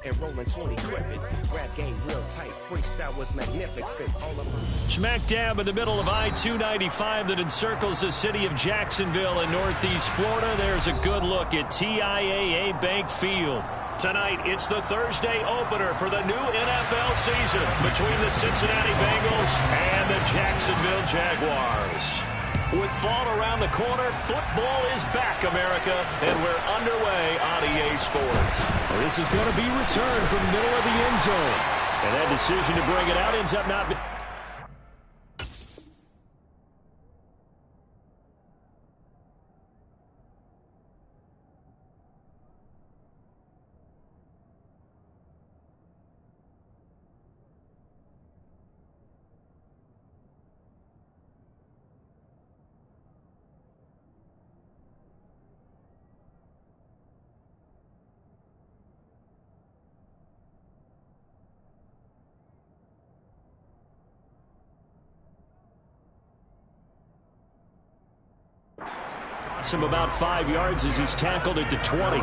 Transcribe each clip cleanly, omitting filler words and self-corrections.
and rolling 20 gripping. Rap game real tight, freestyle was magnificent. Smack dab in the middle of I-295 that encircles the city of Jacksonville in northeast Florida. There's a good look at TIAA Bank Field. Tonight, it's the Thursday opener for the new NFL season between the Cincinnati Bengals and the Jacksonville Jaguars. With fall around the corner, football is back, America, and we're underway on EA Sports. This is going to be returned from the middle of the end zone. And that decision to bring it out ends up not being... him about 5 yards as he's tackled at the 20.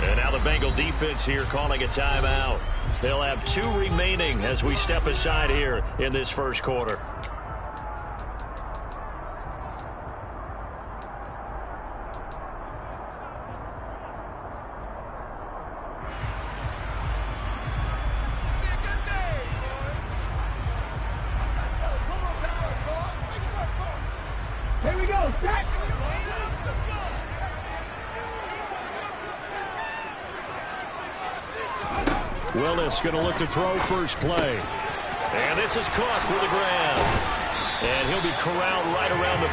And now the Bengal defense here calling a timeout. They'll have 2 remaining as we step aside here in this first quarter. Willis going to look to throw first play. And this is caught with the grab. And he'll be corralled right around the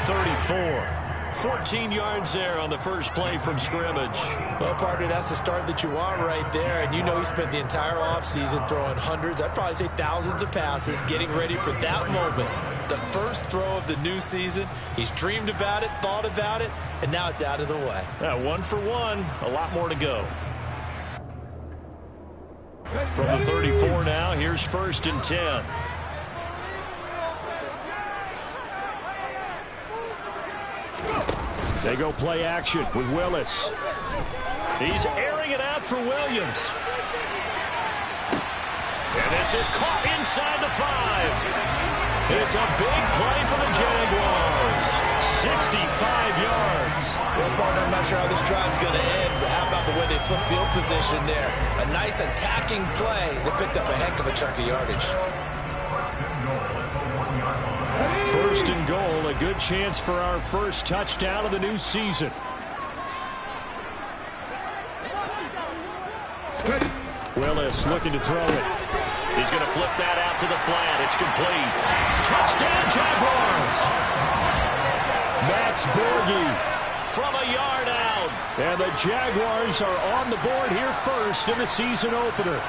34. 14 yards there on the first play from scrimmage. Well, partner, that's the start that you want right there. And you know he spent the entire offseason throwing hundreds, I'd probably say thousands of passes, getting ready for that moment. The first throw of the new season. He's dreamed about it, thought about it, and now it's out of the way. 1 for 1, a lot more to go. From the 34 now, here's 1st and 10. They go play action with Willis. He's airing it out for Williams. And this is caught inside the 5. It's a big play for the Jaguars. 65 yards. Well, partner, I'm not sure how this drive's going to end, but how about the way they flip field position there? A nice attacking play. They picked up a heck of a chunk of yardage. 1st and goal, a good chance for our first touchdown of the new season. Willis looking to throw it. He's going to flip that out to the flat. It's complete. Touchdown, Jaguars! Max Borghi from a yard out. And the Jaguars are on the board here first in the season opener.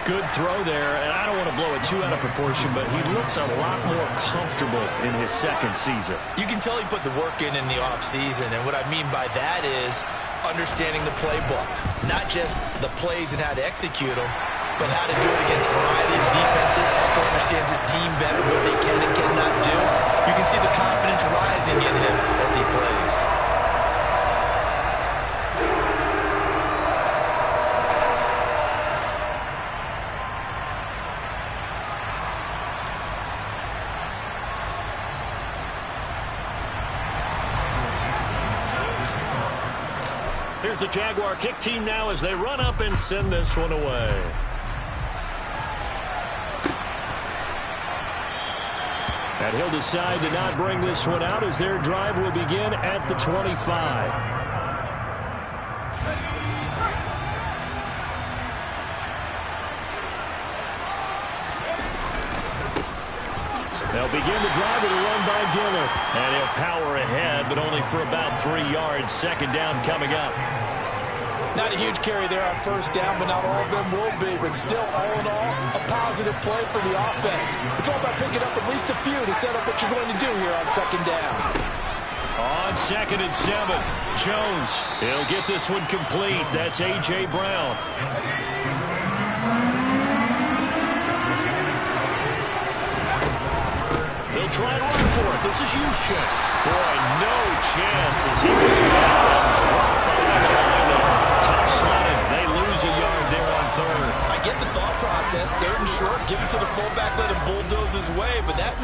Good throw there, and I don't want to blow it too out of proportion, but he looks a lot more comfortable in his second season. You can tell he put the work in the offseason, and what I mean by that is understanding the playbook. Not just the plays and how to execute them, but how to do it against a variety of defenses. Also understands his team better, what they can and cannot do. You can see the confidence rising in him as he plays. Here's the Jaguar kick team now as they run up and send this one away. And he'll decide to not bring this one out as their drive will begin at the 25. They'll begin the drive with a run by Dillard. And he'll power ahead, but only for about 3 yards. 2nd down coming up. Not a huge carry there on 1st down, but not all of them will be. But still, all in all, a positive play for the offense. It's all about picking up at least a few to set up what you're going to do here on 2nd down. On 2nd and 7, Jones. He'll get this one complete. That's A.J. Brown. They'll try and run for it. This is Jax-Cin. Boy, no chance as he was met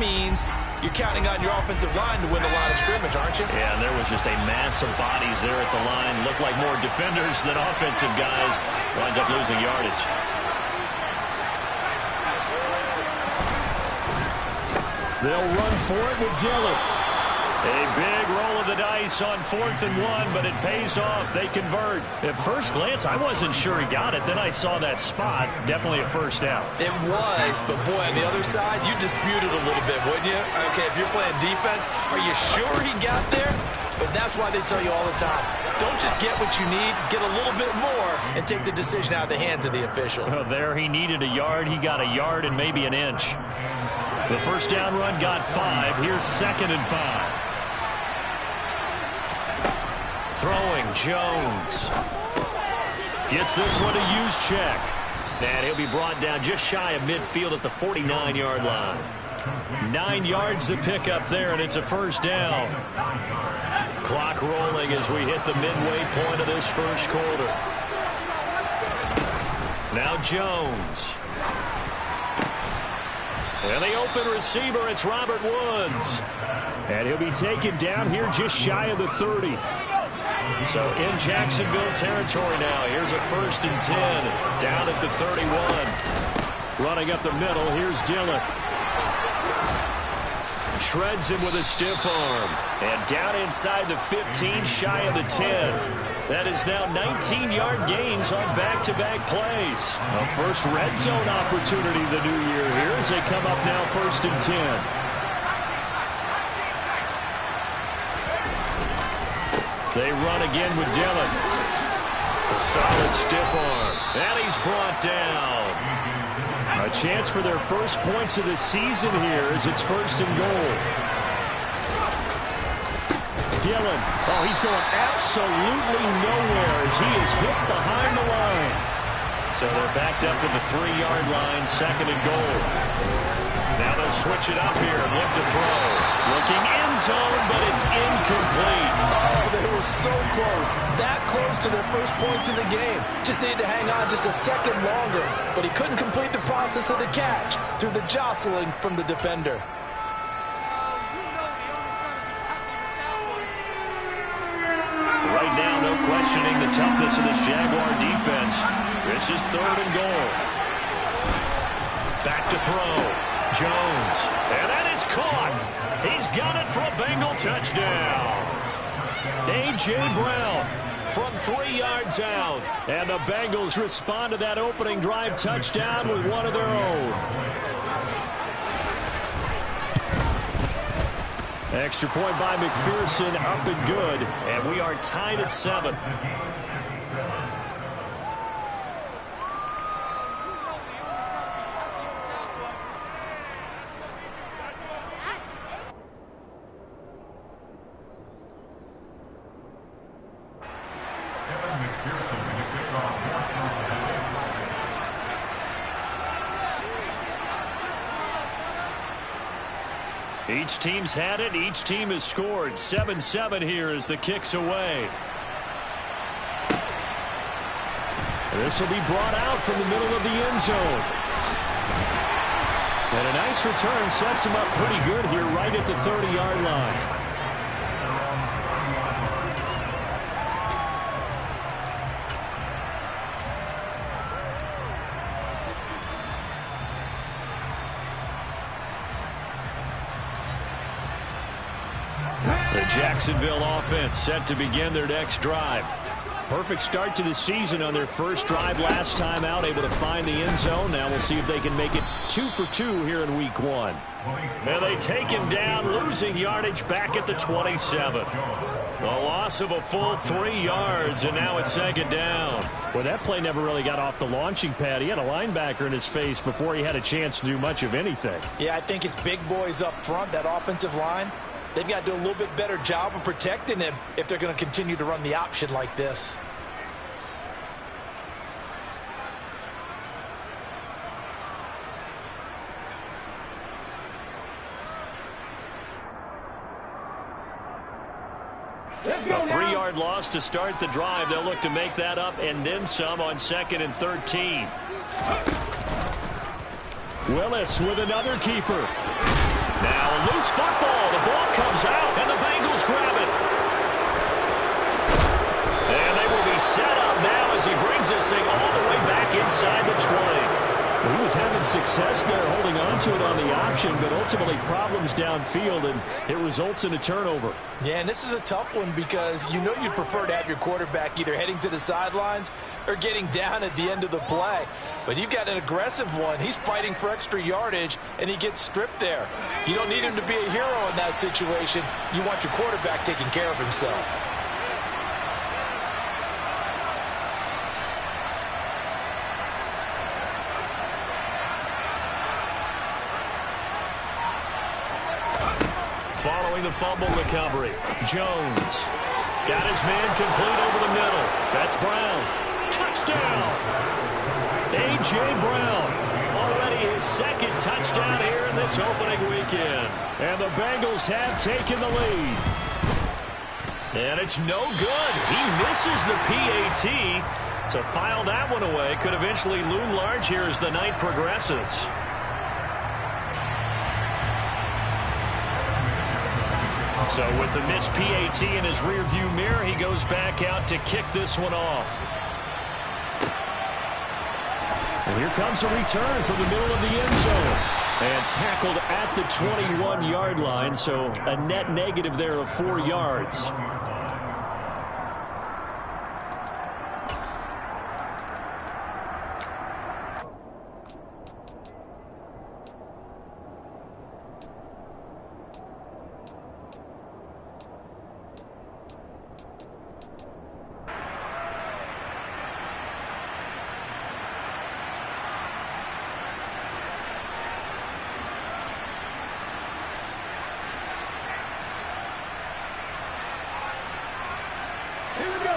means you're counting on your offensive line to win a lot of scrimmage, aren't you? Yeah, and there was just a mass of bodies there at the line. Looked like more defenders than offensive guys. Winds up losing yardage. They'll run for it with Dillon. A big roll of the dice on 4th and 1, but it pays off. They convert. At first glance, I wasn't sure he got it. Then I saw that spot. Definitely a first down. It was, but boy, on the other side, you dispute it a little bit, wouldn't you? Okay, if you're playing defense, are you sure he got there? But that's why they tell you all the time, don't just get what you need, get a little bit more, and take the decision out of the hands of the officials. Well, there he needed a yard. He got a yard and maybe an inch. The first down run got 5. Here's 2nd and 5. Throwing, Jones. Gets this one to Juszczyk. And he'll be brought down just shy of midfield at the 49-yard line. 9 yards to pick up there, and it's a first down. Clock rolling as we hit the midway point of this first quarter. Now Jones. And the open receiver, it's Robert Woods. And he'll be taken down here just shy of the 30. So in Jacksonville territory now. Here's a 1st and 10. Down at the 31. Running up the middle, here's Dillon. Shreds him with a stiff arm. And down inside the 15, shy of the 10. That is now 19-yard gains on back-to-back plays. A first red zone opportunity the new year here as they come up now 1st and 10. They run again with Dillon. A solid stiff arm. And he's brought down. A chance for their first points of the season here as it's 1st and goal. Dillon. Oh, he's going absolutely nowhere as he is hit behind the line. So they're backed up to the 3-yard line, 2nd and goal. Now they'll switch it up here and look to throw. Looking end zone, but it's incomplete. Oh, they were so close. That close to their first points in the game. Just needed to hang on just a second longer. But he couldn't complete the process of the catch through the jostling from the defender. Right now, no questioning the toughness of this Jaguar defense. This is 3rd and goal. Back to throw. Jones. And that is caught. He's got it for a Bengal touchdown. A.J. Brown from 3 yards out. And the Bengals respond to that opening drive touchdown with one of their own. Extra point by McPherson, up and good. And we are tied at 7. Each team's had it. Each team has scored. 7-7 here as the kick's away. This will be brought out from the middle of the end zone. And a nice return sets him up pretty good here right at the 30-yard line. The Jacksonville offense set to begin their next drive. Perfect start to the season on their first drive last time out, able to find the end zone. Now we'll see if they can make it 2 for 2 here in week 1. And they take him down, losing yardage back at the 27. A loss of a full 3 yards, and now it's 2nd down. Well, that play never really got off the launching pad. He had a linebacker in his face before he had a chance to do much of anything. Yeah, I think it's big boys up front, that offensive line. They've got to do a little bit better job of protecting him if they're going to continue to run the option like this. A 3-yard loss to start the drive. They'll look to make that up and then some on 2nd and 13. Willis with another keeper. Now a loose football. The ball comes out, and the Bengals grab it. And they will be set up now as he brings this thing all the way back inside the 20. Well, he was having success there holding on to it on the option, but ultimately problems downfield, and it results in a turnover. Yeah, and this is a tough one because you know you'd prefer to have your quarterback either heading to the sidelines or getting down at the end of the play. But you've got an aggressive one. He's fighting for extra yardage, and he gets stripped there. You don't need him to be a hero in that situation. You want your quarterback taking care of himself. Following the fumble recovery, Jones got his man complete over the middle. That's Brown. Touchdown! A.J. Brown, already his second touchdown here in this opening weekend. And the Bengals have taken the lead. And it's no good. He misses the PAT. So file that one away. Could eventually loom large here as the night progresses. So with the missed PAT in his rearview mirror, he goes back out to kick this one off. And here comes a return from the middle of the end zone. And tackled at the 21-yard line, so a net negative there of 4 yards.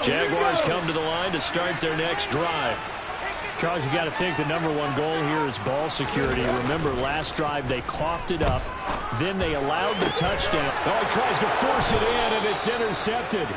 Jaguars come to the line to start their next drive. Charles, you got to think the #1 goal here is ball security. Remember, last drive they coughed it up. Then they allowed the touchdown. Oh, he tries to force it in, and it's intercepted.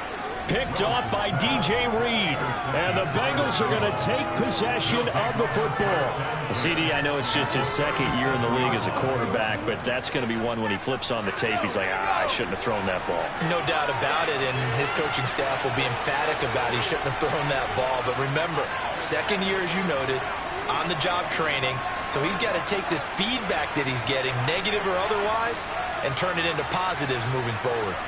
Picked off by DJ Reed. And the Bengals are going to take possession of the football. CD, I know it's just his second year in the league as a quarterback, but that's going to be one when he flips on the tape. He's like, I shouldn't have thrown that ball. No doubt about it, and his coaching staff will be emphatic about he shouldn't have thrown that ball. But remember, second year, as you noted, on-the-job training. So he's got to take this feedback that he's getting, negative or otherwise, and turn it into positives moving forward.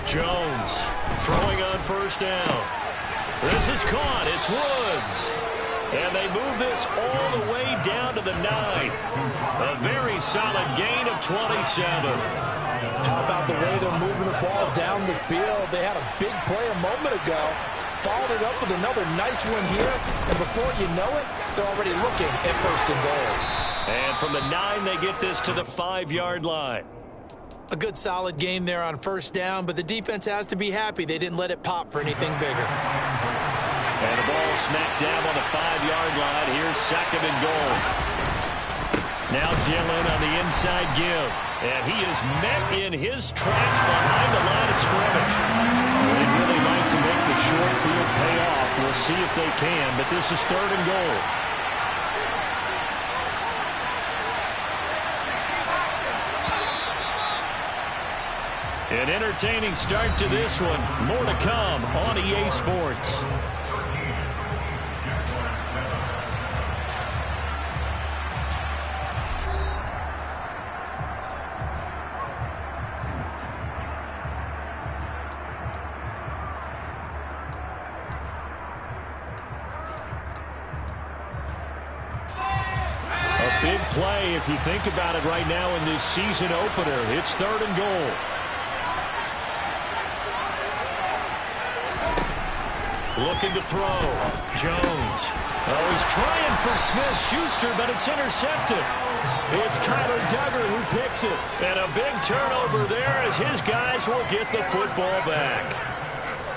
Jones throwing on first down. This is caught. It's Woods. And they move this all the way down to the 9. A very solid gain of 27. How about the way they're moving the ball down the field? They had a big play a moment ago. Followed it up with another nice one here. And before you know it, they're already looking at first and goal. And from the 9, they get this to the 5-yard line. A good solid game there on first down, but the defense has to be happy they didn't let it pop for anything bigger. And the ball smacked down on the 5-yard line. Here's second and goal. Now Dillon on the inside give. And he is met in his tracks behind the line of scrimmage. They'd really like to make the short field pay off. We'll see if they can, but this is third and goal. An entertaining start to this one. More to come on EA Sports. A big play if you think about it right now in this season opener. It's third and goal. Looking to throw. Jones. Oh, he's trying for Smith-Schuster, but it's intercepted. It's Kyler Duggar who picks it. And a big turnover there as his guys will get the football back.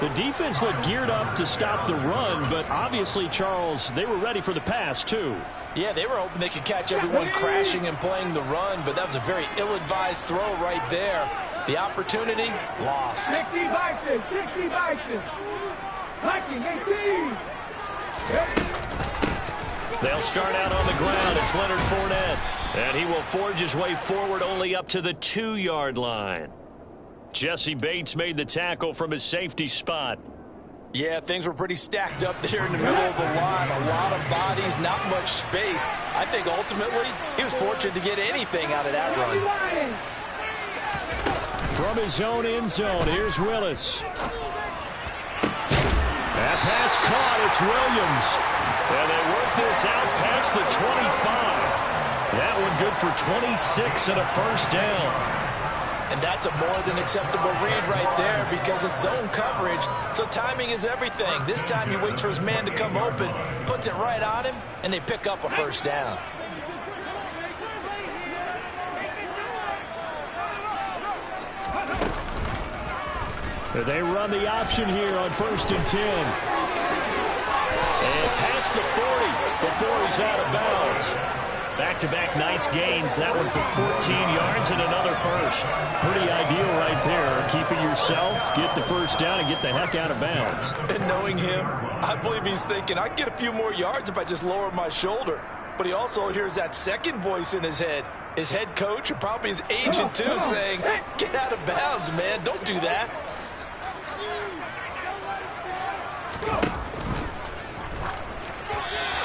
The defense looked geared up to stop the run, but obviously, Charles, they were ready for the pass, too. Yeah, they were hoping they could catch everyone crashing and playing the run, but that was a very ill-advised throw right there. The opportunity, lost. 60 Vikings, 60 Vikings. Viking 18. They'll start out on the ground. It's Leonard Fournette. And he will forge his way forward only up to the 2-yard line. Jesse Bates made the tackle from his safety spot. Yeah, things were pretty stacked up there in the middle of the line. A lot of bodies, not much space. I think ultimately he was fortunate to get anything out of that run. From his own end zone, here's Willis. That pass caught. It's Williams. And they work this out past the 25. That one good for 26 and a first down. And that's a more than acceptable read right there because it's zone coverage, so timing is everything. This time he waits for his man to come open, puts it right on him, and they pick up a first down. They run the option here on 1st and 10. And past the 40 before he's out of bounds. Back-to-back nice gains. That one for 14 yards and another first. Pretty ideal right there. Keep it yourself, get the first down, and get the heck out of bounds. And knowing him, I believe he's thinking, I can get a few more yards if I just lower my shoulder. But he also hears that second voice in his head. His head coach and probably his agent, too, saying, get out of bounds, man. Don't do that.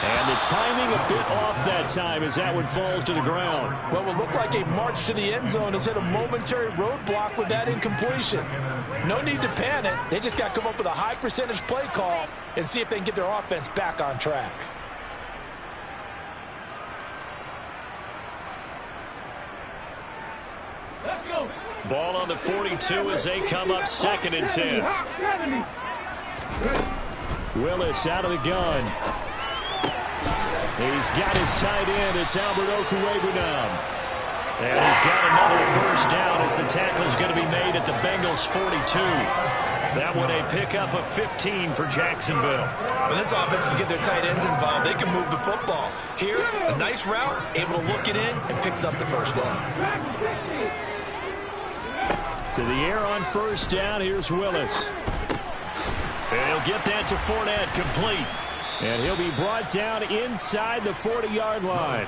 And the timing a bit off that time as that one falls to the ground. What will look like a march to the end zone has hit a momentary roadblock with that incompletion. No need to panic. They just got to come up with a high percentage play call and see if they can get their offense back on track. Ball on the 42 as they come up 2nd and 10. Willis out of the gun. He's got his tight end. It's Albert Okwuegbunam now. And he's got another first down as the tackle's going to be made at the Bengals 42. That one a pickup of 15 for Jacksonville. When this offense can get their tight ends involved, they can move the football. Here, a nice route, able to look it in, and picks up the first down. To the air on first down, here's Willis. And he'll get that to Fournette, complete. And he'll be brought down inside the 40-yard line.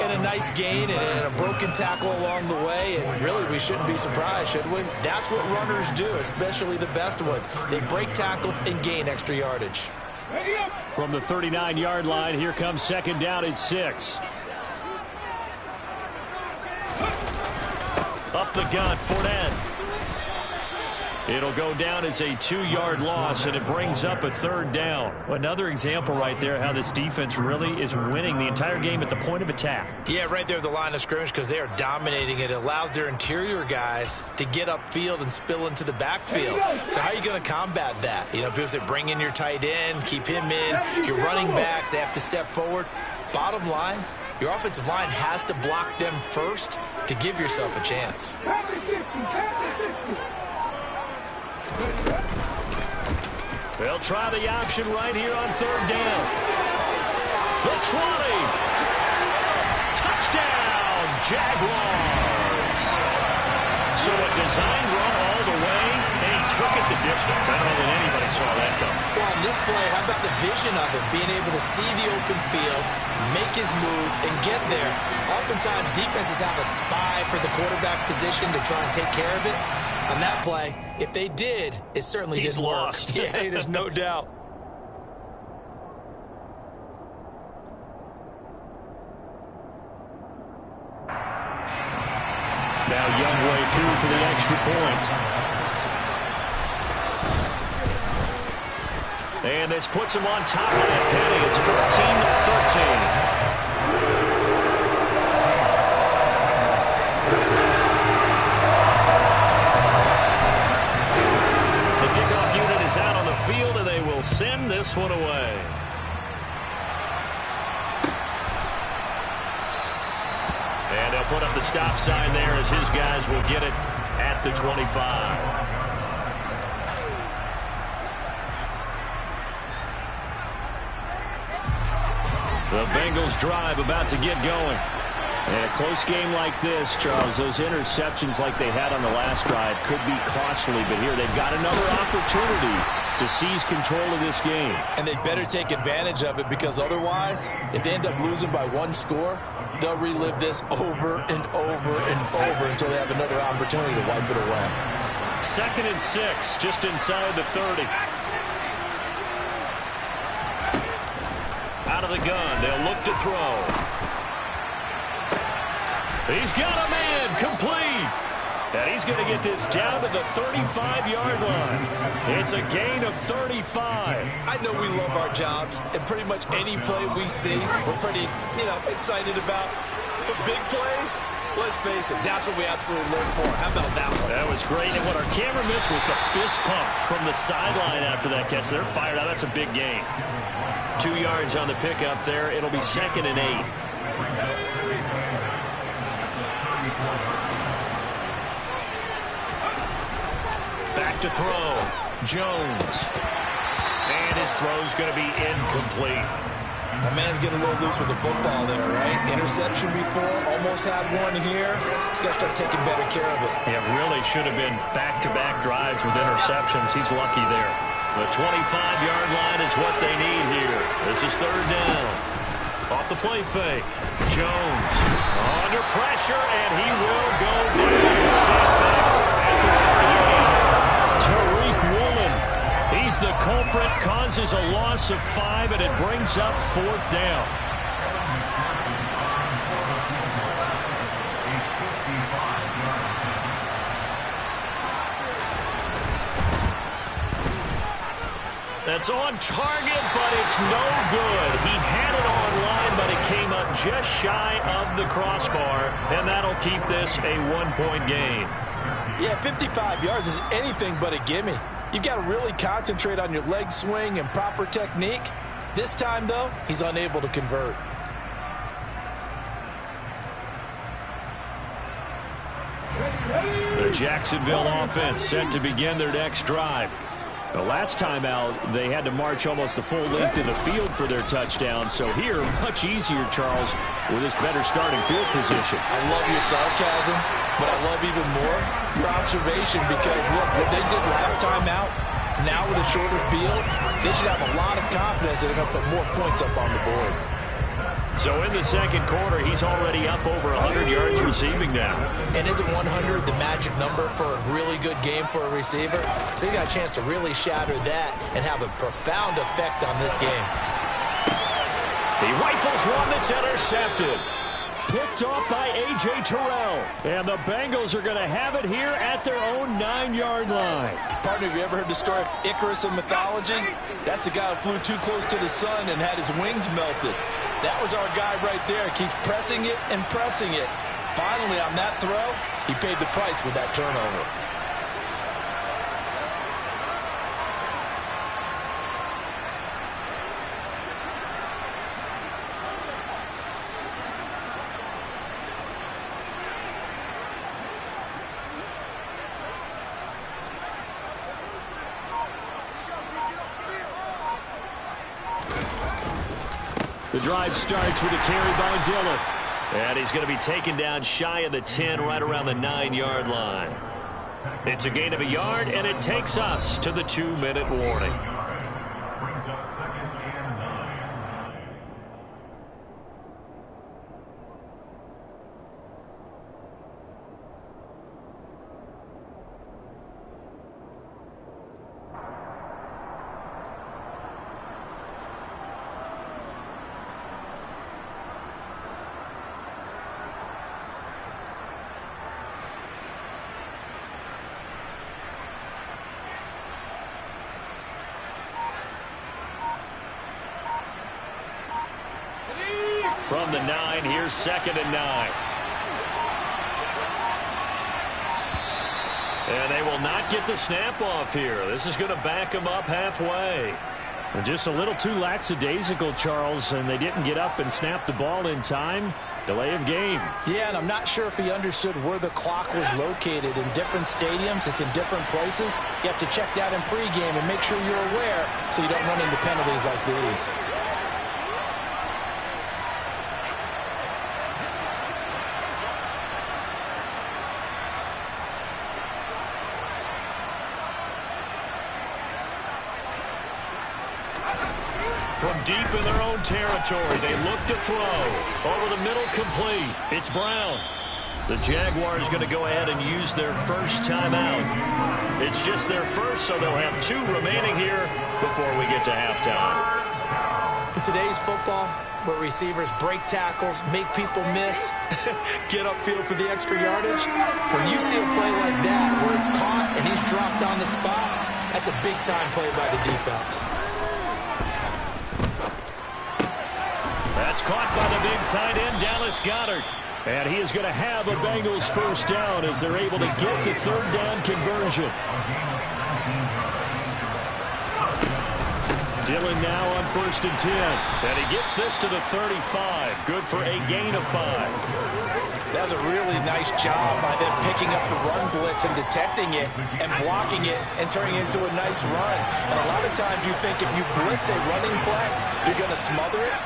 And a nice gain and a broken tackle along the way. And really, we shouldn't be surprised, should we? That's what runners do, especially the best ones. They break tackles and gain extra yardage. From the 39-yard line, here comes 2nd down and 6. Up the gun, Fournette. It'll go down as a 2-yard loss, and it brings up a 3rd down. Another example right there how this defense really is winning the entire game at the point of attack. Yeah, right there at the line of scrimmage because they are dominating it. It allows their interior guys to get upfield and spill into the backfield. So how are you going to combat that? You know, people say bring in your tight end, keep him in. Your running backs, they have to step forward. Bottom line, your offensive line has to block them first to give yourself a chance. They'll try the option right here on 3rd down. The 20. Touchdown, Jaguars. So a design run all the way, and he took it the distance. I don't know that anybody saw that coming. Well, in this play, how about the vision of him, being able to see the open field, make his move, and get there. Oftentimes, defenses have a spy for the quarterback position to try and take care of it. On that play, if they did, it certainly didn't work. Lost. Yeah, there's no doubt. Now Young way through for the extra point. And this puts him on top of that penny. It's 14-13. Out on the field, and they will send this one away. And they'll put up the stop sign there as his guys will get it at the 25. The Bengals drive about to get going. In a close game like this, Charles, those interceptions like they had on the last drive could be costly, but here they've got another opportunity to seize control of this game. And they'd better take advantage of it, because otherwise, if they end up losing by one score, they'll relive this over and over and over until they have another opportunity to wipe it away. 2nd and 6, just inside the 30. Out of the gun, they'll look to throw. He's got a man, complete. And he's going to get this down to the 35-yard line. It's a gain of 35. I know we love our jobs, and pretty much any play we see, we're pretty, excited about. The big plays, let's face it, that's what we absolutely live for. How about that one? That was great, and what our camera missed was the fist pump from the sideline after that catch. They're fired out. That's a big gain. 2 yards on the pickup there. It'll be 2nd and 8. Back to throw. Jones. And his throw's going to be incomplete. My man's getting a little loose with the football there, right? Interception before, almost had one here. He's got to start taking better care of it. It really should have been back-to-back drives with interceptions. He's lucky there. The 25-yard line is what they need here. This is 3rd down. Off the play fake. Jones under pressure, and he will go down. Set back at the 38. Tariq Woolen. He's the culprit, causes a loss of 5, and it brings up 4th down. That's on target, but it's no good. He had it online, but it came up just shy of the crossbar, and that'll keep this a 1-point game. Yeah, 55 yards is anything but a gimme. You've got to really concentrate on your leg swing and proper technique. This time, though, he's unable to convert. The Jacksonville offense set to begin their next drive. The last time out, they had to march almost the full length of the field for their touchdown. So here, much easier, Charles, with this better starting field position. I love your sarcasm, but I love even more your observation, because, look, what they did last time out, now with a shorter field, they should have a lot of confidence that they're going to put more points up on the board. So in the second quarter, he's already up over 100 yards receiving now. And isn't 100 the magic number for a really good game for a receiver? So he got a chance to really shatter that and have a profound effect on this game. He rifles one that's intercepted. Picked off by A.J. Terrell. And the Bengals are going to have it here at their own 9-yard line. Partner, have you ever heard the story of Icarus in mythology? That's the guy who flew too close to the sun and had his wings melted. That was our guy right there. Keeps pressing it and pressing it. Finally, on that throw, he paid the price with that turnover. The drive starts with a carry by Dillon. And he's going to be taken down shy of the 10, right around the 9-yard line. It's a gain of a yard, and it takes us to the 2-minute warning. From the 9, here's 2nd and 9. And they will not get the snap off here. This is going to back them up halfway. And just a little too lackadaisical, Charles, and they didn't get up and snap the ball in time. Delay of game. Yeah, and I'm not sure if he understood where the clock was located. In different stadiums, it's in different places. You have to check that in pregame and make sure you're aware so you don't run into penalties like these. From deep in their own territory, they look to throw. Over the middle, complete. It's Brown. The Jaguars going to go ahead and use their first timeout. It's just their first, so they'll have 2 remaining here before we get to halftime. In today's football, where receivers break tackles, make people miss, get upfield for the extra yardage, when you see a play like that where it's caught and he's dropped on the spot, that's a big-time play by the defense. That's caught by the big tight end, Dallas Goedert. And he is going to have a Bengals first down as they're able to get the 3rd down conversion. Dillon now on 1st and 10. And he gets this to the 35. Good for a gain of 5. That was a really nice job by them picking up the run blitz and detecting it and blocking it and turning it into a nice run. And a lot of times you think if you blitz a running play, you're going to smother it.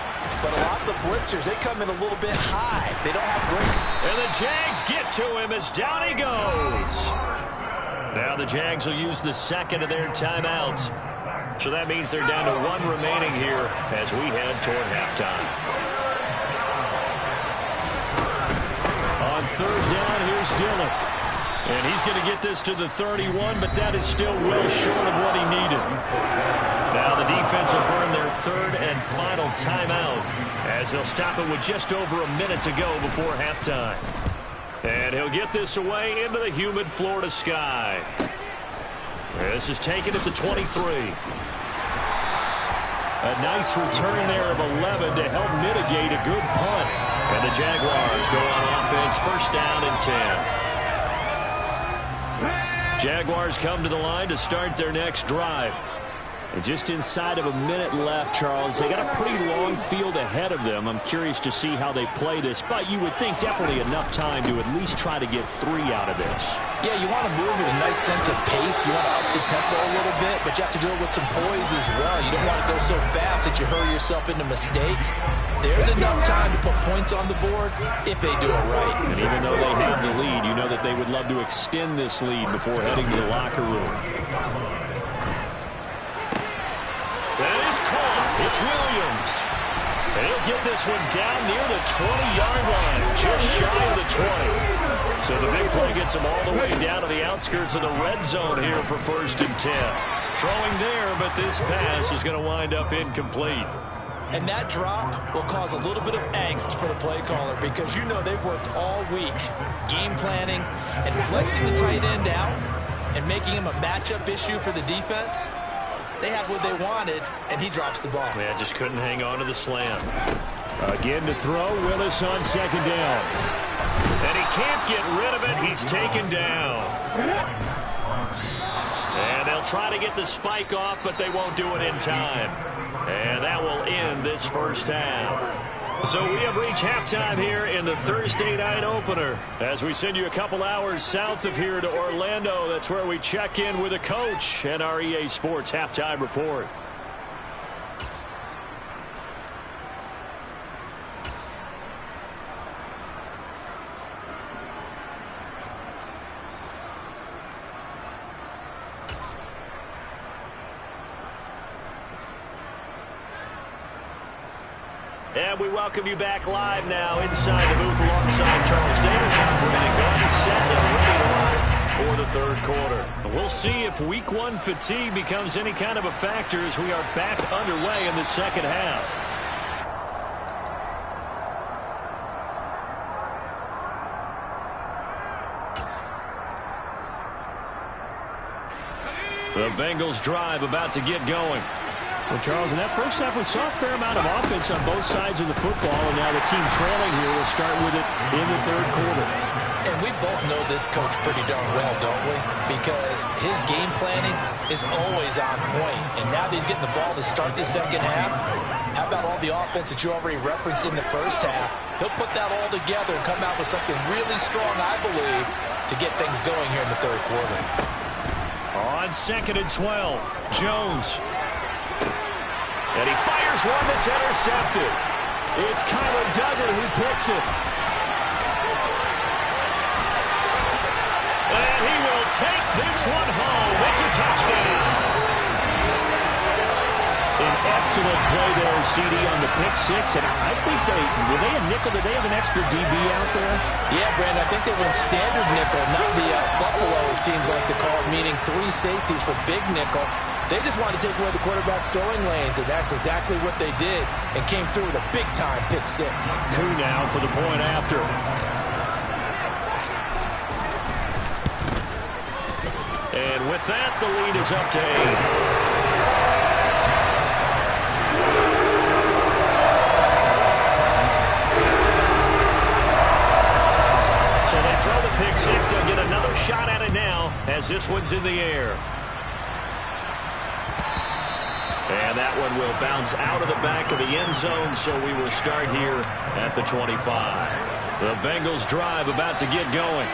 But a lot of the blitzers, they come in a little bit high. They don't have great. And the Jags get to him as down he goes. Now the Jags will use the 2nd of their timeouts. So that means they're down to 1 remaining here as we head toward halftime. On 3rd down, here's Dillon. And he's going to get this to the 31, but that is still well short of what he needed. Now the defense will burn their 3rd and final timeout as they'll stop it with just over a minute to go before halftime. And he'll get this away into the humid Florida sky. This is taken at the 23. A nice return there of 11 to help mitigate a good punt. And the Jaguars go on offense, 1st down and 10. Jaguars come to the line to start their next drive. And just inside of a minute left, Charles. They got a pretty long field ahead of them. I'm curious to see how they play this, but you would think definitely enough time to at least try to get 3 out of this. Yeah, you want to move with a nice sense of pace. You want to up the tempo a little bit, but you have to do it with some poise as well. You don't want to go so fast that you hurry yourself into mistakes. There's enough time to put points on the board if they do it right. And even though they have the lead, you know that they would love to extend this lead before heading to the locker room. That is caught. It's Williams. And he'll get this one down near the 20-yard line, just shy of the 20. So the big play gets him all the way down to the outskirts of the red zone here for 1st and 10. Throwing there, but this pass is going to wind up incomplete. And that drop will cause a little bit of angst for the play caller because you know they've worked all week game planning and flexing the tight end out and making him a matchup issue for the defense. They had what they wanted, and he drops the ball. Yeah, just couldn't hang on to the slam. Again to throw, Willis on 2nd down. And he can't get rid of it. He's taken down. And they'll try to get the spike off, but they won't do it in time. And that will end this 1st half. So we have reached halftime here in the Thursday night opener. As we send you a couple hours south of here to Orlando, that's where we check in with a coach and our EA Sports halftime report. And we welcome you back live now inside the booth alongside Charles Davis, operating gun, set and ready to rock for the 3rd quarter. We'll see if Week 1 fatigue becomes any kind of a factor as we are back underway in the 2nd half. The Bengals drive about to get going. Well, Charles, in that first half, we saw a fair amount of offense on both sides of the football, and now the team trailing here will start with it in the 3rd quarter. And we both know this coach pretty darn well, don't we? Because his game planning is always on point. And now that he's getting the ball to start the 2nd half, how about all the offense that you already referenced in the 1st half? He'll put that all together and come out with something really strong, I believe, to get things going here in the 3rd quarter. On 2nd and 12, Jones. And he fires one that's intercepted. It's Kyler Duggar who picks it. And he will take this one home. It's a touchdown. An excellent play there, CD, on the pick six. And I think were they a nickel? Did they have an extra DB out there? Yeah, Brandon, I think they went standard nickel, not the Buffalo, as teams like to call it, meaning 3 safeties for big nickel. They just wanted to take away the quarterback's throwing lanes, and that's exactly what they did, and came through with a big-time pick six. Coup now for the point after. And with that, the lead is up to 8. So they throw the pick six. They'll get another shot at it now as this one's in the air. And that one will bounce out of the back of the end zone, so we will start here at the 25. The Bengals drive about to get going.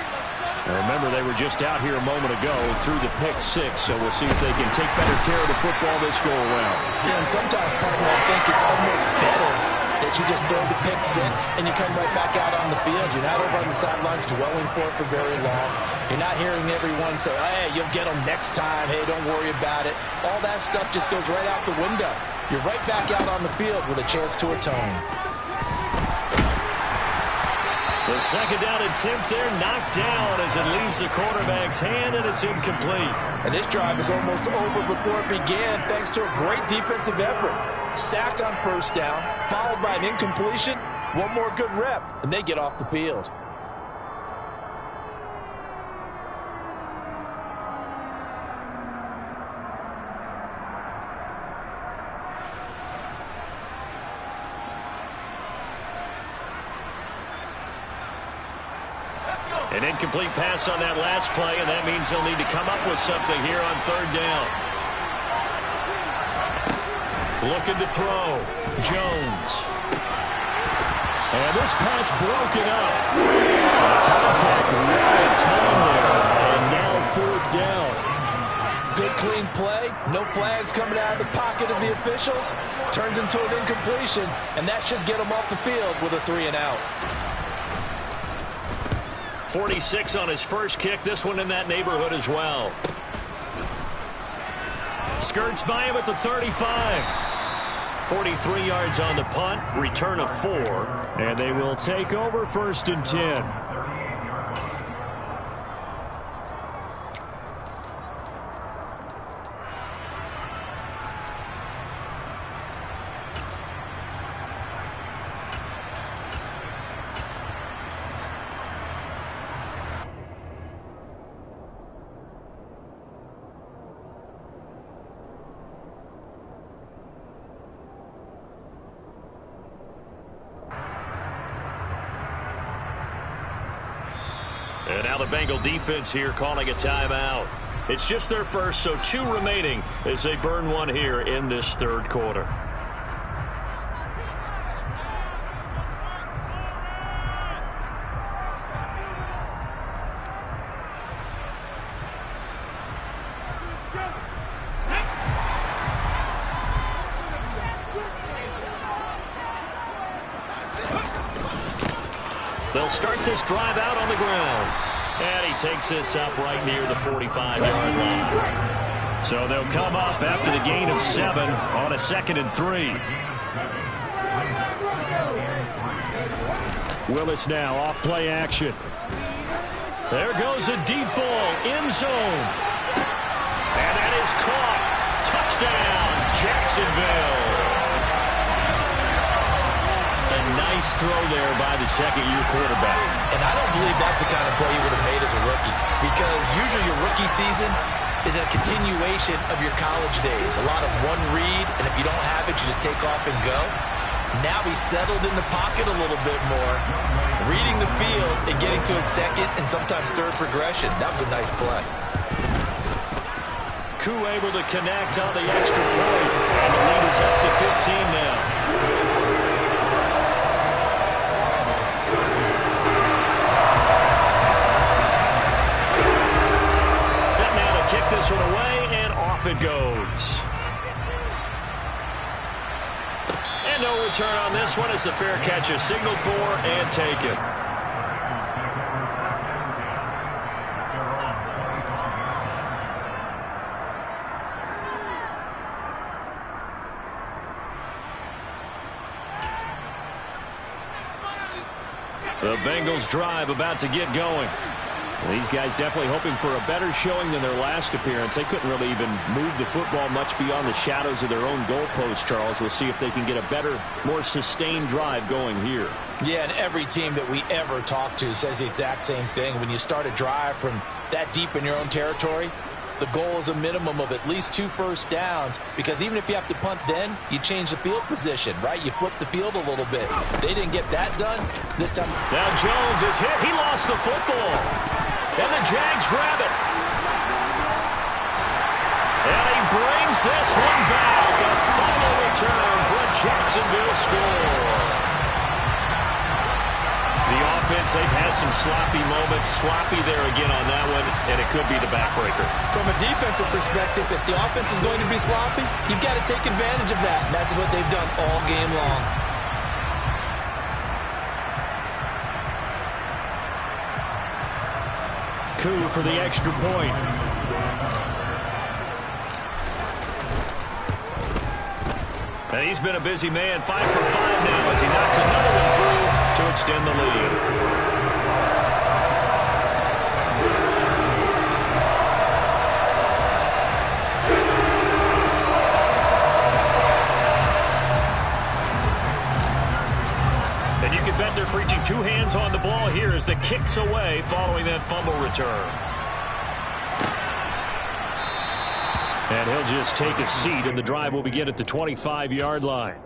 And remember, they were just out here a moment ago through the pick six, so we'll see if they can take better care of the football this go-around. Yeah, and sometimes, partner, I think it's almost better that you just throw the pick six and you come right back out on the field. You're not over on the sidelines dwelling for it for very long. You're not hearing everyone say, hey, you'll get them next time. Hey, don't worry about it. All that stuff just goes right out the window. You're right back out on the field with a chance to atone. The second down attempt there knocked down as it leaves the quarterback's hand, and it's incomplete. And this drive is almost over before it began thanks to a great defensive effort. Sack on first down, followed by an incompletion. One more good rep, and they get off the field. An incomplete pass on that last play, and that means they'll need to come up with something here on third down. Looking to throw. Jones. And this pass broken up. Contact right at time there. And now fourth down. Good clean play. No flags coming out of the pocket of the officials. Turns into an incompletion, and that should get them off the field with a 3-and-out. 46 on his first kick. This one in that neighborhood as well. Skirts by him at the 35. 43 yards on the punt. Return of 4. And they will take over 1st and 10. And now the Bengal defense here calling a timeout. It's just their first, so 2 remaining as they burn one here in this third quarter. They'll start this drive out on the ground. And he takes this up right near the 45-yard line. So they'll come up after the gain of 7 on a 2nd and 3. Willis now off play action. There goes a deep ball, end zone. And that is caught. Touchdown, Jacksonville. A nice throw there by the second-year quarterback. And I don't believe that's the kind of play you would have made as a rookie, because usually your rookie season is a continuation of your college days. A lot of one read, and if you don't have it, you just take off and go. Now he's settled in the pocket a little bit more, reading the field and getting to a second and sometimes third progression. That was a nice play. Koo able to connect on the extra point, and the lead is up to 15 now. Kick this one away, and off it goes. And no return on this one as the fair catch is signaled for and taken. The Bengals drive about to get going. These guys definitely hoping for a better showing than their last appearance. They couldn't really even move the football much beyond the shadows of their own goalpost, Charles. We'll see if they can get a better, more sustained drive going here. Yeah, and every team that we ever talk to says the exact same thing. When you start a drive from that deep in your own territory, the goal is a minimum of at least 2 first downs, because even if you have to punt then, you change the field position, right? You flip the field a little bit. They didn't get that done this time. Now Jones is hit. He lost the football. And the Jags grab it. And he brings this one back. A final return for a Jacksonville score. The offense, they've had some sloppy moments. Sloppy there again on that one, and it could be the backbreaker. From a defensive perspective, if the offense is going to be sloppy, you've got to take advantage of that. And that's what they've done all game long. Coup for the extra point. And he's been a busy man. 5 for 5 now as he knocks another one through to extend the lead. And you can bet they're preaching 2 hands on the ball here as the kick's away following that fumble return. And he'll just take a seat, and the drive will begin at the 25-yard line.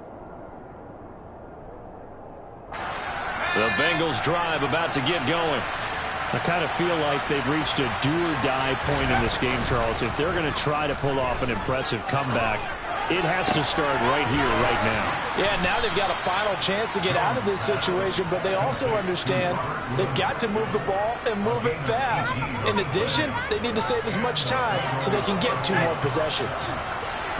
The Bengals drive about to get going. I kind of feel like they've reached a do-or-die point in this game, Charles. If they're going to try to pull off an impressive comeback, it has to start right here, right now. Yeah, now they've got a final chance to get out of this situation, but they also understand they've got to move the ball and move it fast. In addition, they need to save as much time so they can get 2 more possessions.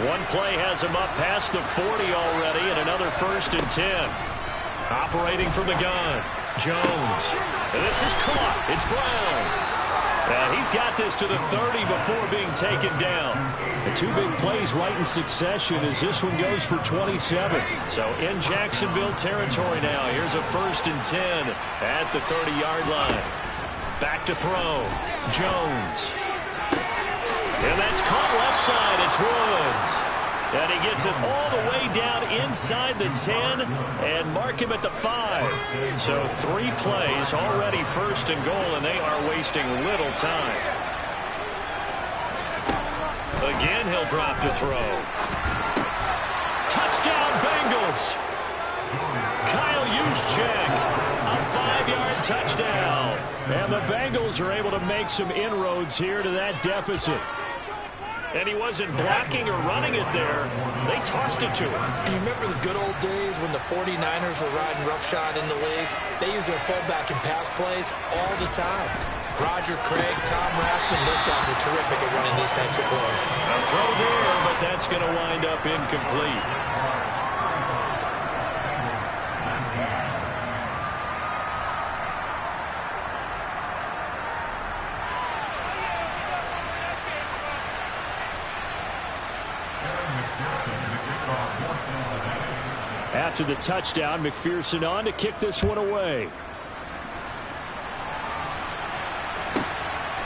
One play has him up past the 40 already, and another 1st and 10. Operating from the gun, Jones. And this is caught. It's Brown. And he's got this to the 30 before being taken down. The 2 big plays right in succession as this one goes for 27. So in Jacksonville territory now. Here's a 1st and 10 at the 30-yard line. Back to throw. Jones. And that's caught left side. It's Woods. And he gets it all the way down inside the 10 and mark him at the 5. So 3 plays already 1st and goal, and they are wasting little time. Again, he'll drop to throw. Touchdown, Bengals. Kyle Juszczyk, a 5-yard touchdown. And the Bengals are able to make some inroads here to that deficit. And he wasn't blocking or running it there. They tossed it to him. You remember the good old days when the 49ers were riding roughshod in the league? They used their fullback in pass plays all the time. Roger Craig, Tom Rathman, those guys were terrific at running these types of plays. A throw there, but that's going to wind up incomplete. After the touchdown, McPherson on to kick this one away.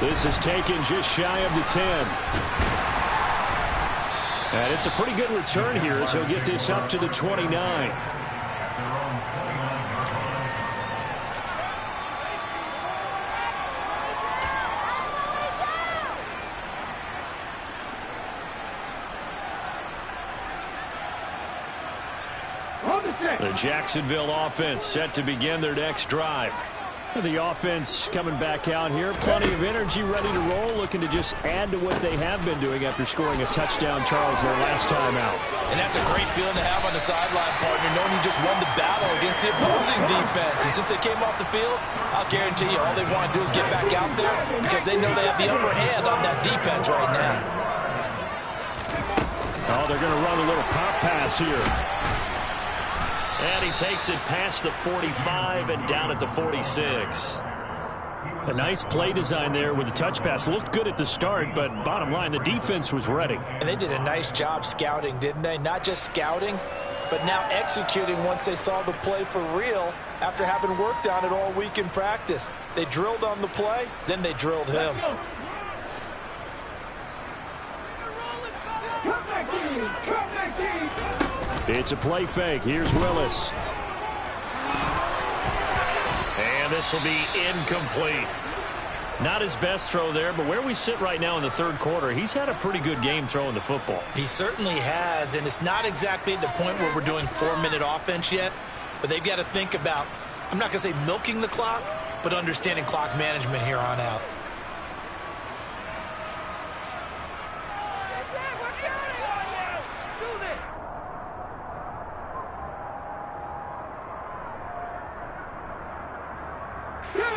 This is taken just shy of the 10. And it's a pretty good return here as he'll get this up to the 29. The Jacksonville offense set to begin their next drive. The offense coming back out here. Plenty of energy, ready to roll, looking to just add to what they have been doing after scoring a touchdown, Charles, their last time out. And that's a great feeling to have on the sideline, partner, knowing you just won the battle against the opposing defense. And since they came off the field, I'll guarantee you all they want to do is get back out there because they know they have the upper hand on that defense right now. Oh, they're going to run a little pop pass here. And he takes it past the 45 and down at the 46. A nice play design there with the touch pass. Looked good at the start, but bottom line, the defense was ready. And they did a nice job scouting, didn't they? Not just scouting, but now executing once they saw the play for real after having worked on it all week in practice. They drilled on the play, then they drilled him. It's a play fake. Here's Willis. And this will be incomplete. Not his best throw there, but where we sit right now in the third quarter, he's had a pretty good game throwing the football. He certainly has, and it's not exactly at the point where we're doing 4-minute offense yet, but they've got to think about, I'm not going to say milking the clock, but understanding clock management here on out.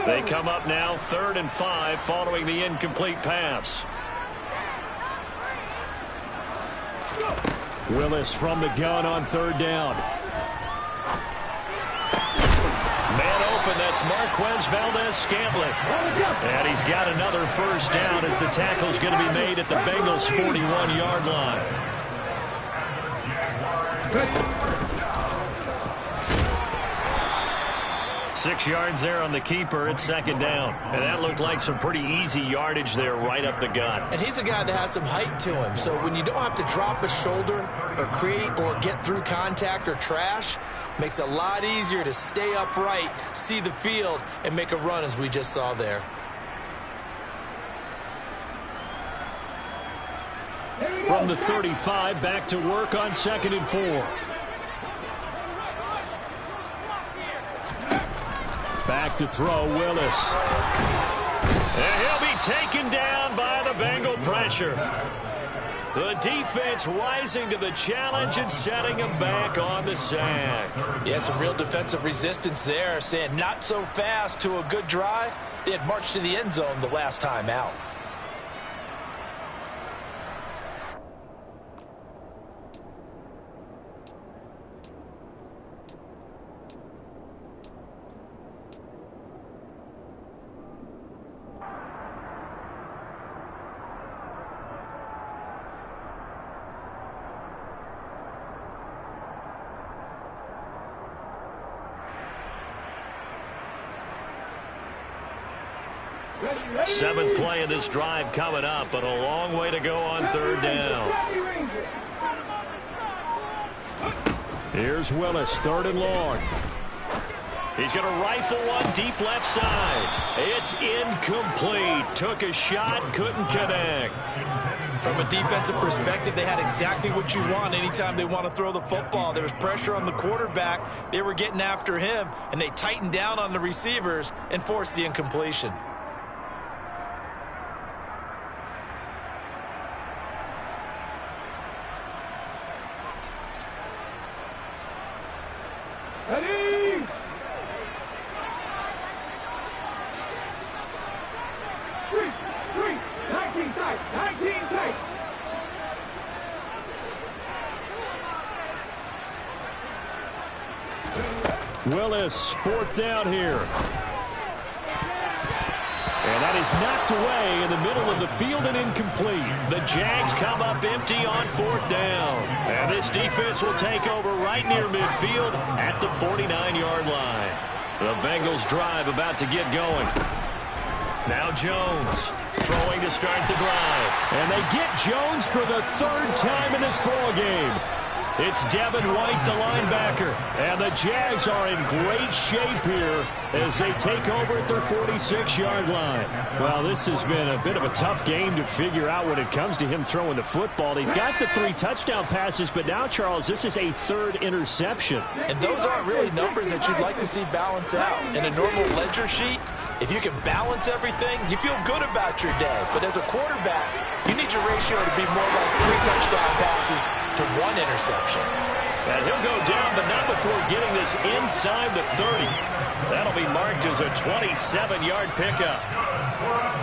They come up now 3rd and 5 following the incomplete pass. Willis from the gun on 3rd down. Man open, that's Marquez Valdez-Scantling. And he's got another first down as the tackle's going to be made at the Bengals' 41-yard line. 6 yards there on the keeper. It's 2nd down. And that looked like some pretty easy yardage there right up the gut. And he's a guy that has some height to him. So when you don't have to drop a shoulder or create or get through contact or trash, makes it a lot easier to stay upright, see the field, and make a run as we just saw there. From the 35, back to work on 2nd and 4. Back to throw, Willis. And he'll be taken down by the Bengal pressure. The defense rising to the challenge and setting him back on the sack. Yeah, some real defensive resistance there, saying not so fast to a good drive. They had marched to the end zone the last time out. Seventh play of this drive coming up, but a long way to go on 3rd down. Here's Willis, 3rd and long. He's going to rifle one deep left side. It's incomplete. Took a shot, couldn't connect. From a defensive perspective, they had exactly what you want anytime they want to throw the football. There was pressure on the quarterback. They were getting after him, and they tightened down on the receivers and forced the incompletion. Willis, 4th down here. And that is knocked away in the middle of the field and incomplete. The Jags come up empty on 4th down. And this defense will take over right near midfield at the 49-yard line. The Bengals drive about to get going. Now Jones throwing to start the drive. And they get Jones for the 3rd time in this ball game. It's Devin White, the linebacker. And the Jags are in great shape here as they take over at their 46-yard line. Well, this has been a bit of a tough game to figure out when it comes to him throwing the football. He's got the 3 touchdown passes, but now, Charles, this is a 3rd interception. And those aren't really numbers that you'd like to see balance out. In a normal ledger sheet, if you can balance everything, you feel good about your day. But as a quarterback, you need your ratio to be more like 3 touchdown passes to 1 interception. And he'll go down, but not before getting this inside the 30. That'll be marked as a 27-yard pickup.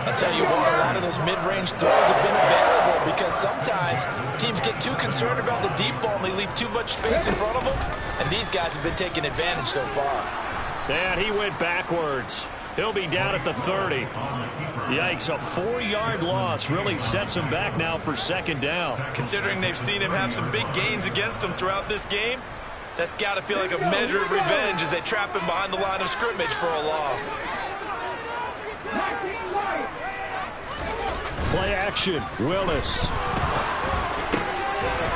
I'll tell you what, a lot of those mid-range throws have been available because sometimes teams get too concerned about the deep ball and they leave too much space in front of them. And these guys have been taking advantage so far. And he went backwards. He'll be down at the 30. Yikes, a 4-yard loss really sets him back now for 2nd down. Considering they've seen him have some big gains against them throughout this game, That's got to feel like a measure of revenge as they trap him behind the line of scrimmage for a loss. Play action. Willis.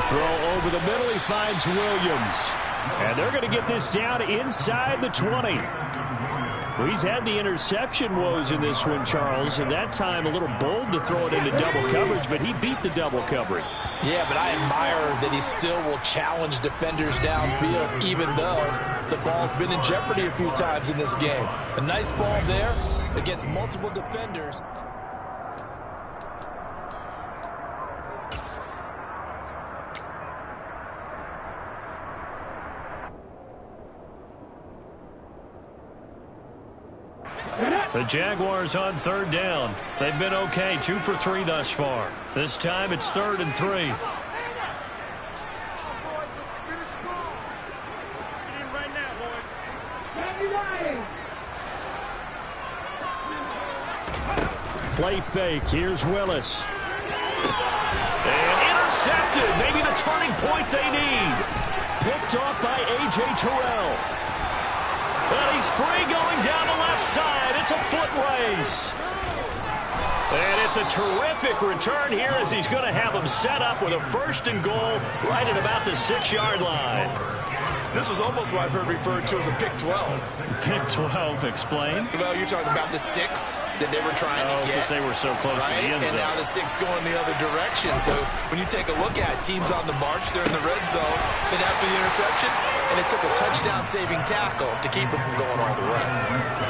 Throw over the middle. He finds Williams. And they're going to get this down inside the 20. Well, he's had the interception woes in this one, Charles, and that time a little bold to throw it into double coverage, but he beat the double coverage. Yeah, but I admire that he still will challenge defenders downfield, even though the ball's been in jeopardy a few times in this game. A nice ball there against multiple defenders. The Jaguars on third down. They've been okay, 2 for 3 thus far. This time it's 3rd and 3. Play fake. Here's Willis. And intercepted. Maybe the turning point they need. Picked off by A.J. Terrell. And he's free going down the left side. It's a foot race. And it's a terrific return here as he's going to have him set up with a 1st and goal right at about the 6-yard line. This was almost what I've heard referred to as a pick 12. Pick 12, explain. Well, you're talking about the 6 that they were trying to get. Because they were so close to the end zone. And now the 6 going the other direction. So when you take a look at teams on the march, they're in the red zone. Then after the interception, and it took a touchdown-saving tackle to keep it from going all the way.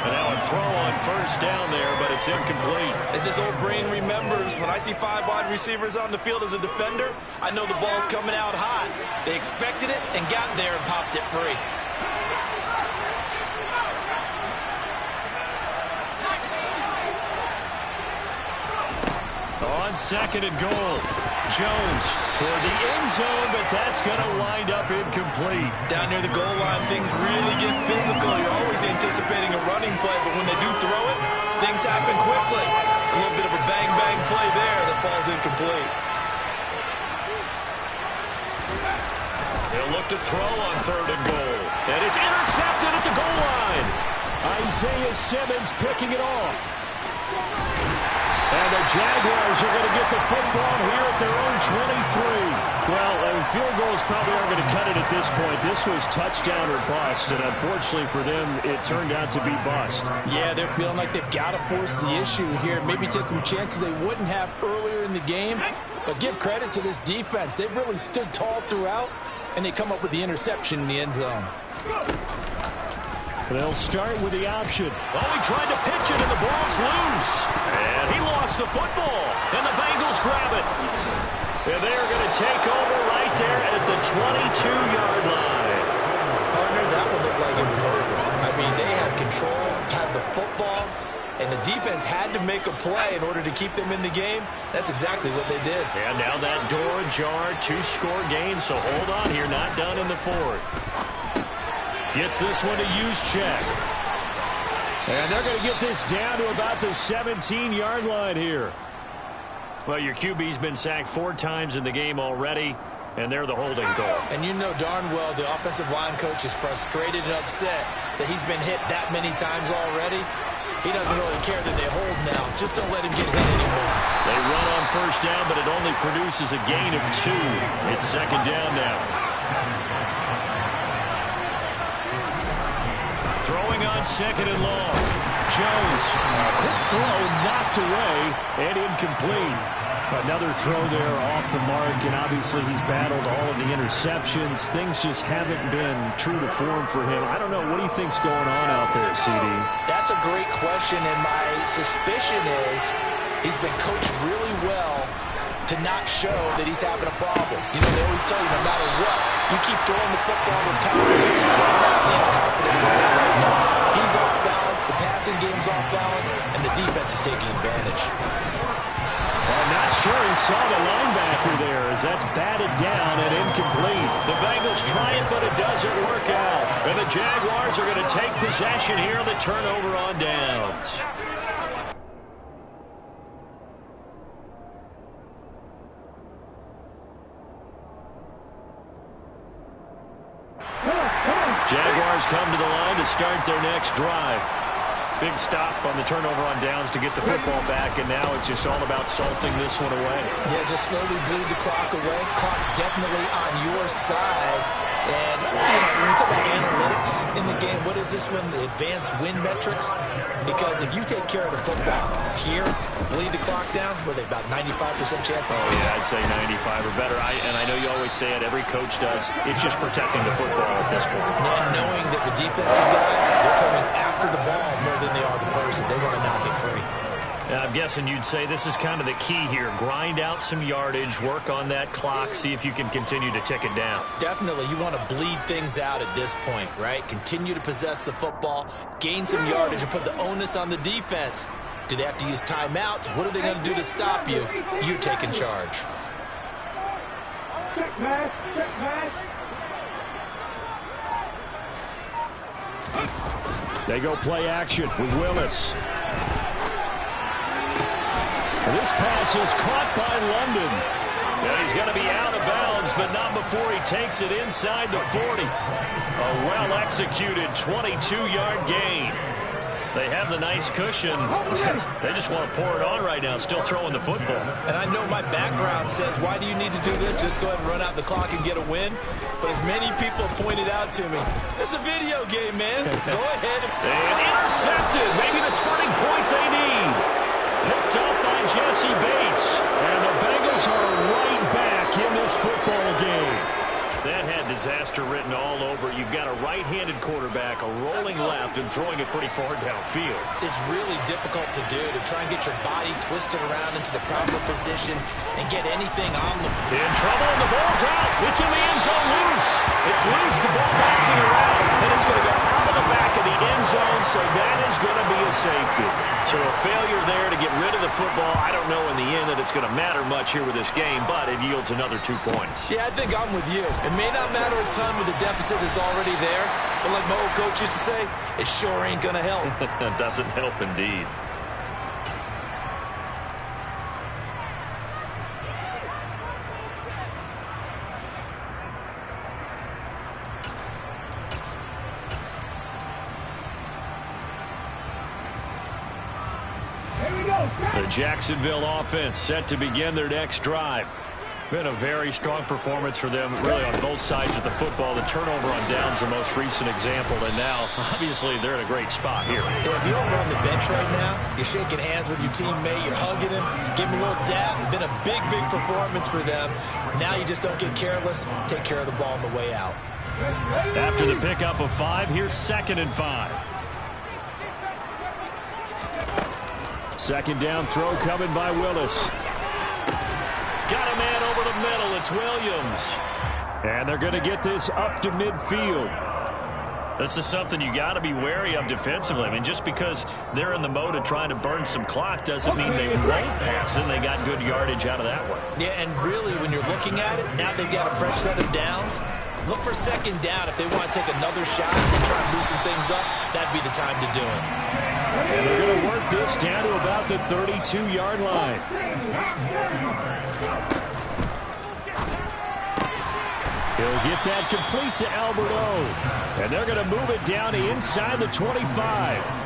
And now a throw on 1st down there, but it's incomplete. As this old brain remembers, when I see 5 wide receivers on the field as a defender, I know the ball's coming out high. They expected it and got there and popped it free. On 2nd and goal, Jones toward the end zone, but that's going to wind up incomplete. Down near the goal line, things really get physical. You're always anticipating a running play, but when they do throw it, things happen quickly. A little bit of a bang-bang play there that falls incomplete. They'll look to throw on 3rd and goal. And it's intercepted at the goal line. Isaiah Simmons picking it off. And the Jaguars are going to get the football here at their own 23. Well, field goals probably aren't going to cut it at this point. This was touchdown or bust, and unfortunately for them, it turned out to be bust. Yeah, they're feeling like they've got to force the issue here. Maybe take some chances they wouldn't have earlier in the game. But give credit to this defense. They've really stood tall throughout, and they come up with the interception in the end zone. They'll start with the option. Oh, he tried to pitch it, and the ball's loose. And he lost the football, and the Bengals grab it. And they're going to take over right there at the 22-yard line. Partner, that would look like it was over. I mean, they had control, had the football, and the defense had to make a play in order to keep them in the game. That's exactly what they did. And now that door ajar, 2-score game, so hold on here, not done in the 4th. Gets this one to Juszczyk. And they're going to get this down to about the 17-yard line here. Well, your QB's been sacked 4 times in the game already, and they're the holding call. And you know darn well the offensive line coach is frustrated and upset that he's been hit that many times already. He doesn't really care that they hold now. Just don't let him get hit anymore. They run on 1st down, but it only produces a gain of 2. It's 2nd down now. Throwing on 2nd and long. Jones, quick throw, knocked away, and incomplete. Another throw there off the mark, and obviously he's battled all of the interceptions. Things just haven't been true to form for him. I don't know. What do you think's going on out there, CD? That's a great question, and my suspicion is he's been coached really well to not show that he's having a problem. You know, they always tell you no matter what, you keep throwing the football with confidence. I'm not seeing a confident player right now. He's off balance, the passing game's off balance, and the defense is taking advantage. I'm not sure he saw the linebacker there as that's batted down and incomplete. The Bengals try it, but it doesn't work out. And the Jaguars are going to take possession here on the turnover on downs. Steelers come to the line to start their next drive. Big stop on the turnover on downs to get the football back, and now it's just all about salting this one away. Yeah, just slowly bleed the clock away. Clock's definitely on your side. And, when we talk about analytics in the game, what is this one? The advanced win metrics? Because if you take care of the football here, bleed the clock down, were they about 95% chance? Oh, yeah, I'd say 95 or better. And I know you always say it, every coach does. It's just protecting the football at this point. And knowing that the defensive guys, they're coming after the ball more than they are the person. They want to knock it free. I'm guessing you'd say this is kind of the key here. Grind out some yardage, work on that clock, see if you can continue to tick it down. Definitely. You want to bleed things out at this point, right? Continue to possess the football, gain some yardage, and put the onus on the defense. Do they have to use timeouts? What are they going to do to stop you? You're taking charge. They go play action with Willis. This pass is caught by London. And he's going to be out of bounds, but not before he takes it inside the 40. A well-executed 22-yard gain. They have the nice cushion. They just want to pour it on right now, still throwing the football. And I know my background says, why do you need to do this? Just go ahead and run out the clock and get a win. But as many people have pointed out to me, it's a video game, man. Go ahead. And intercepted. Maybe the turning point they need. Picked up by Jesse Bates. And the Bengals are right back in this football game. That had disaster written all over. You've got a right-handed quarterback, a rolling left, and throwing it pretty far downfield. It's really difficult to do, to try and get your body twisted around into the proper position and get anything on them. In trouble, and the ball's out. It's in the end zone loose. It's loose. The ball bouncing around, and it's going to go out of the back of the end zone, so that is going to be a safety. So a failure there to get rid of the football. I don't know in the end that it's going to matter much here with this game, but it yields another 2 points. Yeah, I think I'm with you. It may not matter a ton with the deficit that's already there, but like my old coach used to say, it sure ain't going to help. It doesn't help indeed. The Jacksonville offense set to begin their next drive. Been a very strong performance for them, really, on both sides of the football. The turnover on downs, the most recent example, and now, obviously, they're in a great spot here. Yeah, if you're over on the bench right now, you're shaking hands with your teammate, you're hugging him, giving him a little dab. Been a big, big performance for them. Now you just don't get careless. Take care of the ball on the way out. After the pickup of 5, here's 2nd and 5. Second down throw coming by Willis. Got a man over the middle. It's Williams. And they're going to get this up to midfield. This is something you got to be wary of defensively. I mean, just because they're in the mode of trying to burn some clock doesn't mean they won't pass it. They got good yardage out of that one. Yeah, and really, when you're looking at it, now they've got a fresh set of downs. Look for 2nd down. If they want to take another shot and try and loosen things up, that'd be the time to do it. And they're going to work this down to about the 32-yard line. He'll get that complete to Alberto. And they're going to move it down to inside the 25.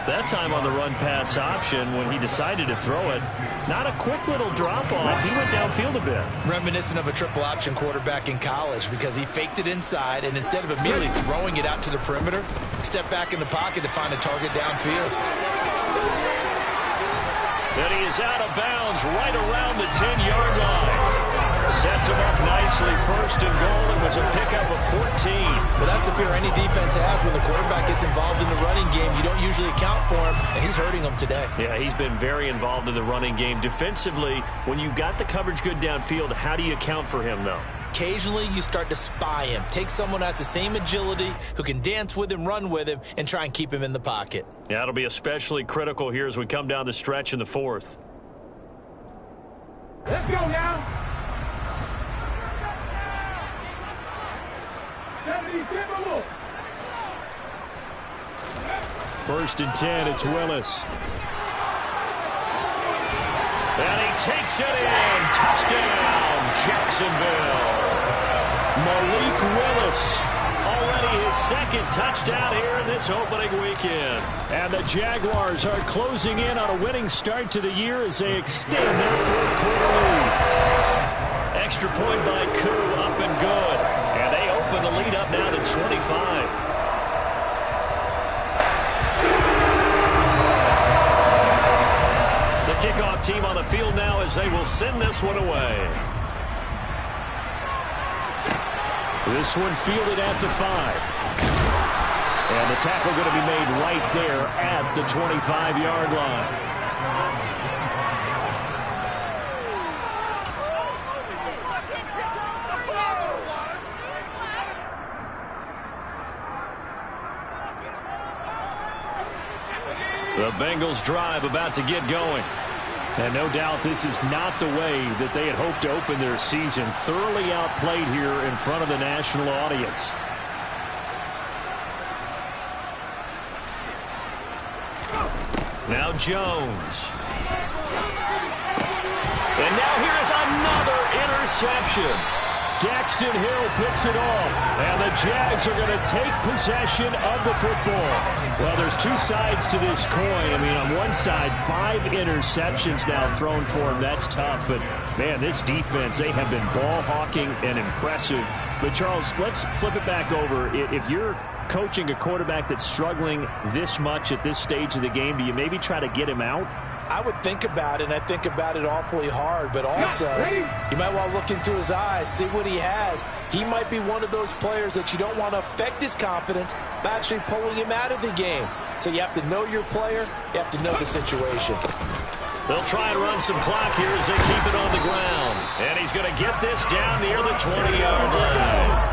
That time on the run-pass option when he decided to throw it. Not a quick little drop-off. He went downfield a bit. Reminiscent of a triple-option quarterback in college because he faked it inside, and instead of immediately throwing it out to the perimeter, stepped back in the pocket to find a target downfield. And he is out of bounds right around the 10-yard line. Sets him up nicely. 1st and goal. It was a pickup of 14. Well, that's the fear any defense has when the quarterback gets involved in the running game. You don't usually account for him, and he's hurting them today. Yeah, he's been very involved in the running game. Defensively, when you got the coverage good downfield, how do you account for him, though? Occasionally, you start to spy him. Take someone who has the same agility, who can dance with him, run with him, and try and keep him in the pocket. Yeah, it'll be especially critical here as we come down the stretch in the 4th. Let's go now. 1st and 10, it's Willis. And he takes it in. Touchdown, Jacksonville. Malik Willis, already his second touchdown here in this opening weekend. And the Jaguars are closing in on a winning start to the year as they extend their fourth quarter lead. Extra point by Koo, up and good. And they open the lead up now to 25. The kickoff team on the field now as they will send this one away. This one fielded at the 5. And the tackle going to be made right there at the 25-yard line. The Bengals drive about to get going. And no doubt this is not the way that they had hoped to open their season. Thoroughly outplayed here in front of the national audience. Now Jones. And now here is another interception. Jax-Cin picks it off, and the Jags are going to take possession of the football. Well, there's two sides to this coin. I mean, on one side, 5 interceptions now thrown for him. That's tough, but, man, this defense, they have been ball hawking and impressive. But, Charles, let's flip it back over. If you're coaching a quarterback that's struggling this much at this stage of the game, do you maybe try to get him out? I would think about it, and I think about it awfully hard, but also you might want to look into his eyes, see what he has. He might be one of those players that you don't want to affect his confidence by actually pulling him out of the game. So you have to know your player, you have to know the situation. They'll try and run some clock here as they keep it on the ground. And he's going to get this down near the 20-yard line.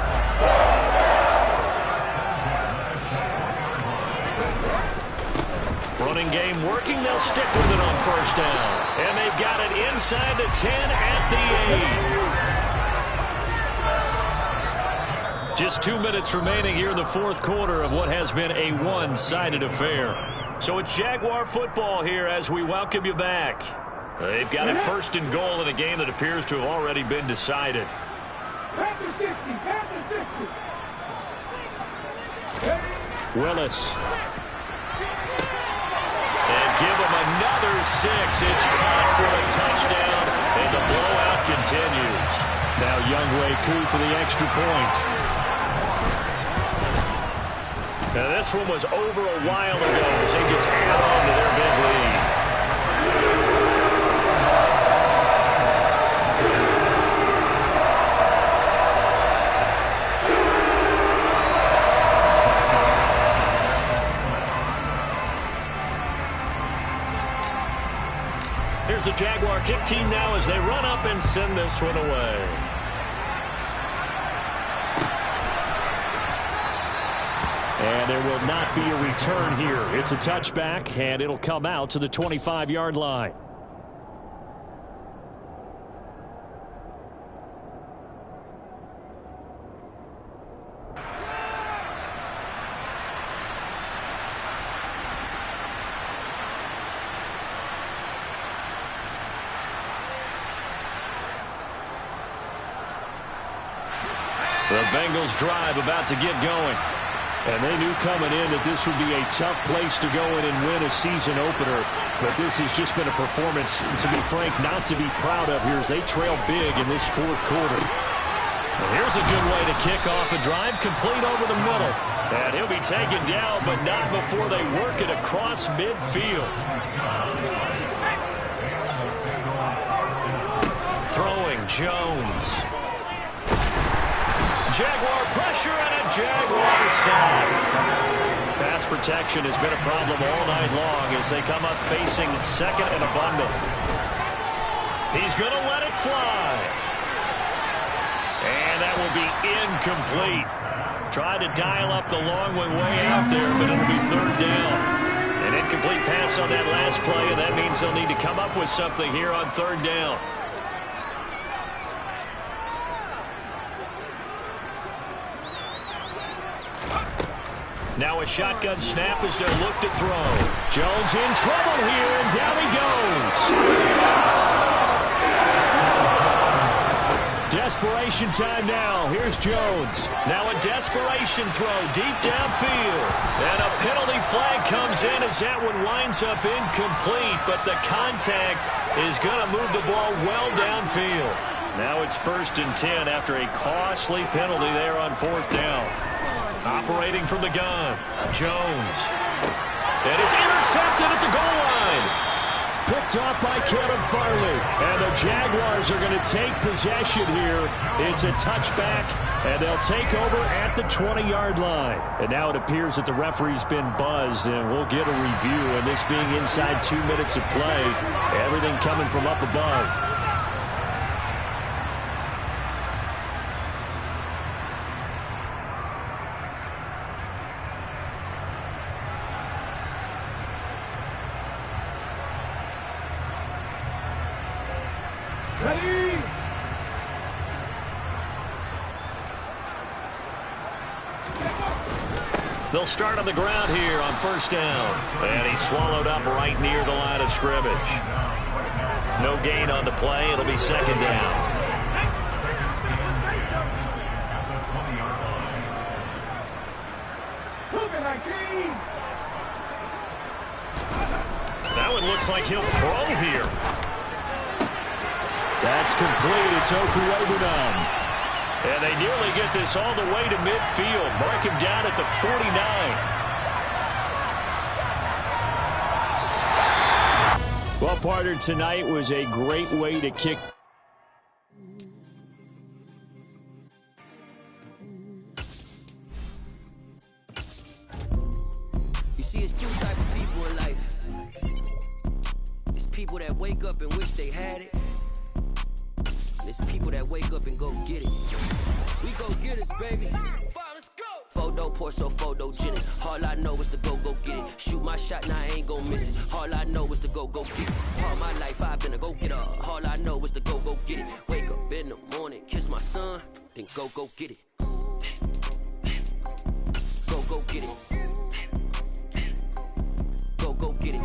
Running game working. They'll stick with it on first down. And they've got it inside the 10 at the 8. Just 2 minutes remaining here in the fourth quarter of what has been a one-sided affair. So it's Jaguar football here as we welcome you back. They've got it first and goal in a game that appears to have already been decided. Willis. And give him another 6. It's caught for a touchdown, and the blowout continues. Now Younghoe Koo for the extra point. Now this one was over a while ago as they just add on to their big lead. Here's the Jaguar kick team now as they run up and send this one away. And there will not be a return here. It's a touchback, and it'll come out to the 25-yard line. The Bengals drive about to get going. And they knew coming in that this would be a tough place to go in and win a season opener. But this has just been a performance, to be frank, not to be proud of here as they trail big in this fourth quarter. Well, here's a good way to kick off a drive, complete over the middle. And he'll be taken down, but not before they work it across midfield. Throwing Jones. Jaguar pressure and a Jaguar sack. Pass protection has been a problem all night long as they come up facing second and a bundle. He's going to let it fly. And that will be incomplete. Tried to dial up the long one way out there, but it'll be third down. An incomplete pass on that last play, and that means they'll need to come up with something here on third down. Now a shotgun snap as they'll look to throw. Jones in trouble here, and down he goes. Desperation time now. Here's Jones. Now a desperation throw deep downfield. And a penalty flag comes in as that one winds up incomplete, but the contact is going to move the ball well downfield. Now it's 1st and 10 after a costly penalty there on 4th down. Operating from the gun, Jones. And it's intercepted at the goal line. Picked off by Kevin Farley. And the Jaguars are going to take possession here. It's a touchback, and they'll take over at the 20-yard line. And now it appears that the referee's been buzzed, and we'll get a review. And this being inside 2 minutes of play, everything coming from up above. Ready? They'll start on the ground here on 1st down. And he's swallowed up right near the line of scrimmage. No gain on the play. It'll be 2nd down. That one looks like he'll throw here. That's complete. It's Okuwebunam. And they nearly get this all the way to midfield. Mark him down at the 49. Well, partner, tonight was a great way to kick. You see, it's 2 types of people in life. It's people that wake up and wish they had it. It's people that wake up and go get it. We go get it, baby. Let's go. Photo pour so photogenic. All I know is to go get it. Shoot my shot, now I ain't gon' miss it. All I know is to go get it. All my life I've been a go-getter. All I know is to go get it. Wake up in the morning, kiss my son, then go get it. Go get it. Go get it.